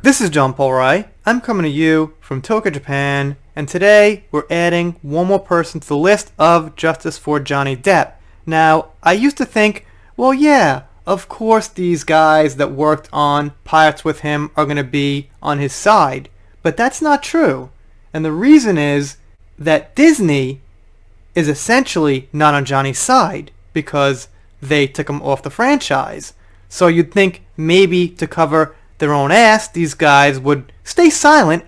This is John Paul Rai. I'm coming to you from Tokyo, Japan, and today we're adding one more person to the list of justice for Johnny Depp. Now, I used to think, well, yeah, of course these guys that worked on Pirates with him are going to be on his side, but that's not true. And the reason is that Disney is essentially not on Johnny's side because they took him off the franchise. So you'd think maybe to cover their own ass, these guys would stay silent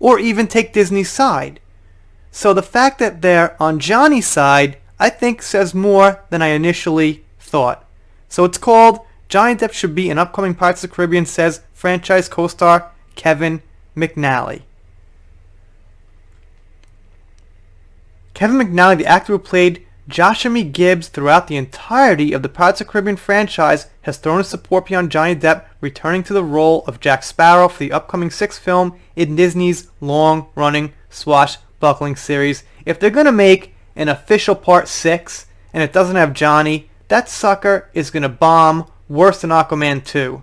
or even take Disney's side. So the fact that they're on Johnny's side, I think says more than I initially thought. So it's called Johnny Depp Should Be an Upcoming Pirates of the Caribbean, says franchise co-star Kevin McNally. Kevin McNally, the actor who played Joshua Gibbs throughout the entirety of the Pirates of the Caribbean franchise, has thrown his support beyond Johnny Depp returning to the role of Jack Sparrow for the upcoming sixth film in Disney's long-running swashbuckling series. If they're going to make an official Part 6 and it doesn't have Johnny, that sucker is going to bomb worse than Aquaman 2.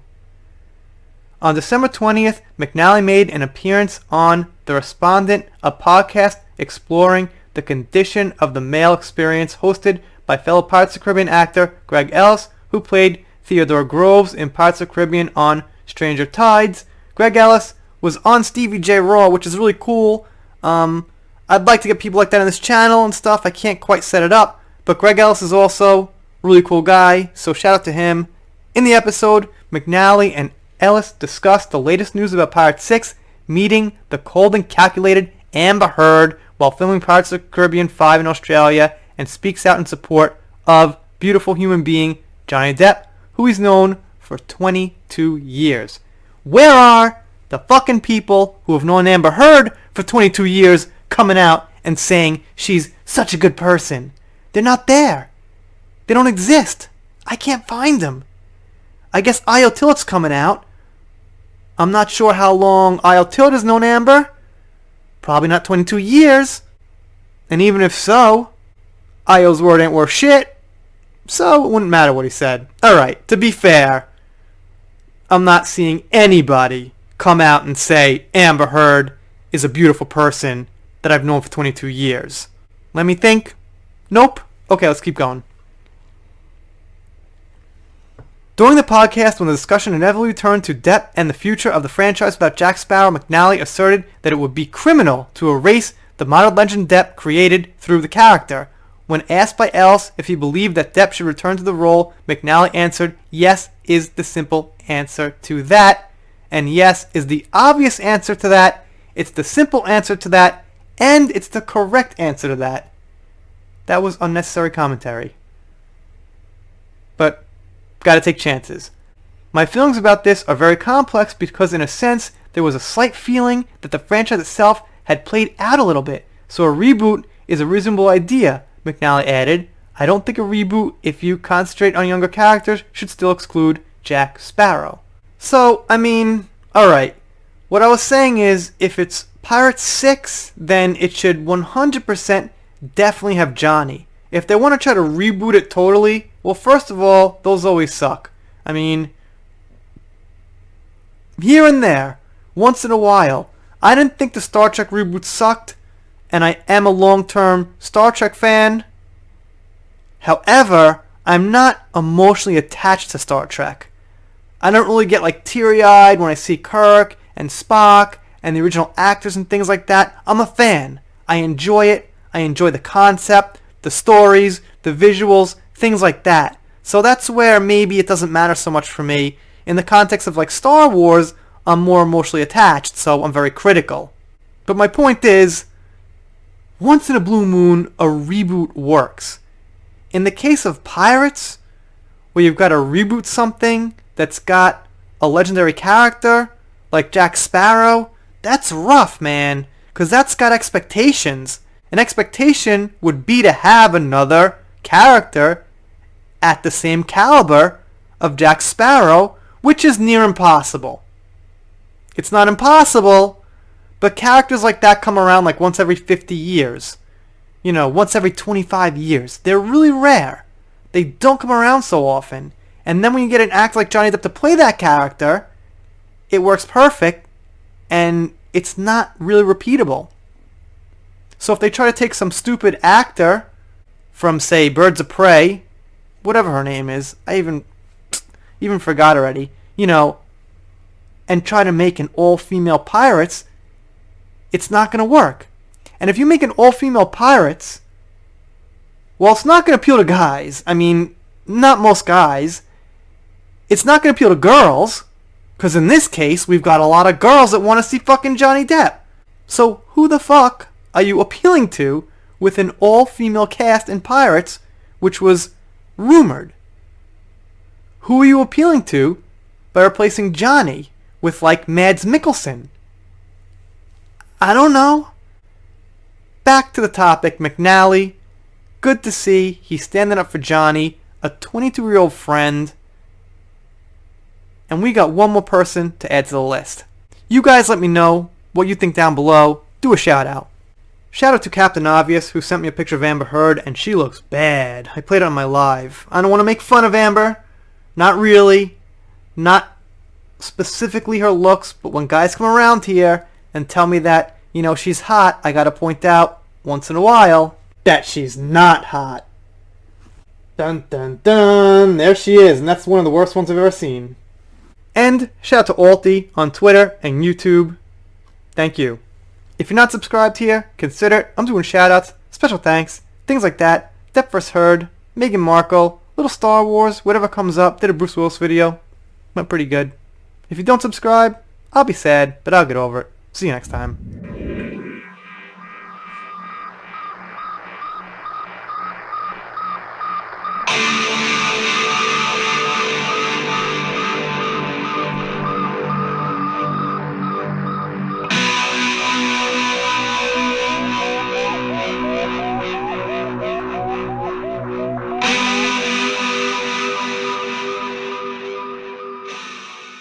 On December 20th, McNally made an appearance on The Respondent, a podcast exploring the condition of the male experience, hosted by fellow Pirates of the Caribbean actor Greg Ellis, who played Theodore Groves in Pirates of the Caribbean on Stranger Tides. Greg Ellis was on Stevie J Raw, which is really cool. I'd like to get people like that on this channel and stuff. I can't quite set it up, but Greg Ellis is also a really cool guy, so shout out to him. In the episode, McNally and Ellis discussed the latest news about Pirates 6, meeting the cold and calculated Amber Heard while filming Pirates of the Caribbean 5 in Australia, and speaks out in support of beautiful human being Johnny Depp, who he's known for 22 years. Where are the fucking people who have known Amber Heard for 22 years coming out and saying she's such a good person? They're not there. They don't exist. I can't find them. I guess Io Tillett's coming out. I'm not sure how long Io Tillett has known Amber. Probably not 22 years. And even if so, Io's word ain't worth shit. So it wouldn't matter what he said. Alright, to be fair, I'm not seeing anybody come out and say Amber Heard is a beautiful person that I've known for 22 years. Let me think. Nope. Okay, let's keep going. During the podcast, when the discussion inevitably turned to Depp and the future of the franchise without Jack Sparrow, McNally asserted that it would be criminal to erase the modern legend Depp created through the character. When asked by Ellis if he believed that Depp should return to the role, McNally answered, yes is the simple answer to that, and yes is the obvious answer to that, it's the simple answer to that, and it's the correct answer to that. That was unnecessary commentary. But gotta take chances. My feelings about this are very complex because in a sense there was a slight feeling that the franchise itself had played out a little bit, so a reboot is a reasonable idea, McNally added. I don't think a reboot, if you concentrate on younger characters, should still exclude Jack Sparrow. So, I mean, alright. What I was saying is, if it's Pirates 6, then it should 100% definitely have Johnny. If they want to try to reboot it totally, well, first of all, those always suck. I mean, here and there, once in a while. I didn't think the Star Trek reboot sucked, and I am a long-term Star Trek fan. However, I'm not emotionally attached to Star Trek. I don't really get like teary-eyed when I see Kirk and Spock and the original actors and things like that. I'm a fan. I enjoy it. I enjoy the concept, the stories, the visuals, things like that. So that's where maybe it doesn't matter so much for me. In the context of like Star Wars, I'm more emotionally attached, so I'm very critical. But my point is, once in a blue moon, a reboot works. In the case of Pirates, where you've got to reboot something that's got a legendary character, like Jack Sparrow, that's rough, man, because that's got expectations. An expectation would be to have another character at the same caliber of Jack Sparrow, which is near impossible. It's not impossible, but characters like that come around like once every 50 years. You know, once every 25 years. They're really rare. They don't come around so often. And then when you get an actor like Johnny Depp to play that character, it works perfect and it's not really repeatable. So if they try to take some stupid actor from, say, Birds of Prey, whatever her name is, I even forgot already, and try to make an all-female Pirates, it's not going to work. And if you make an all-female Pirates, well, it's not going to appeal to guys. I mean, not most guys. It's not going to appeal to girls, because in this case, we've got a lot of girls that want to see fucking Johnny Depp. So who the fuck are you appealing to with an all-female cast in Pirates, which was rumored? Who are you appealing to by replacing Johnny with, like, Mads Mikkelsen? I don't know. Back to the topic, McNally. Good to see he's standing up for Johnny, a 22-year-old friend. And we got one more person to add to the list. You guys let me know what you think down below. Do a shout out. Shout out to Captain Obvious, who sent me a picture of Amber Heard, and she looks bad. I played it on my live. I don't want to make fun of Amber. Not really. Not specifically her looks, but when guys come around here and tell me that, she's hot, I gotta point out, once in a while, that she's not hot. Dun dun dun, there she is, and that's one of the worst ones I've ever seen. And shout out to Alti on Twitter and YouTube. Thank you. If you're not subscribed here, consider it. I'm doing shoutouts, special thanks, things like that. Depp vs. Heard, Meghan Markle, little Star Wars, whatever comes up. Did a Bruce Willis video. Went pretty good. If you don't subscribe, I'll be sad, but I'll get over it. See you next time.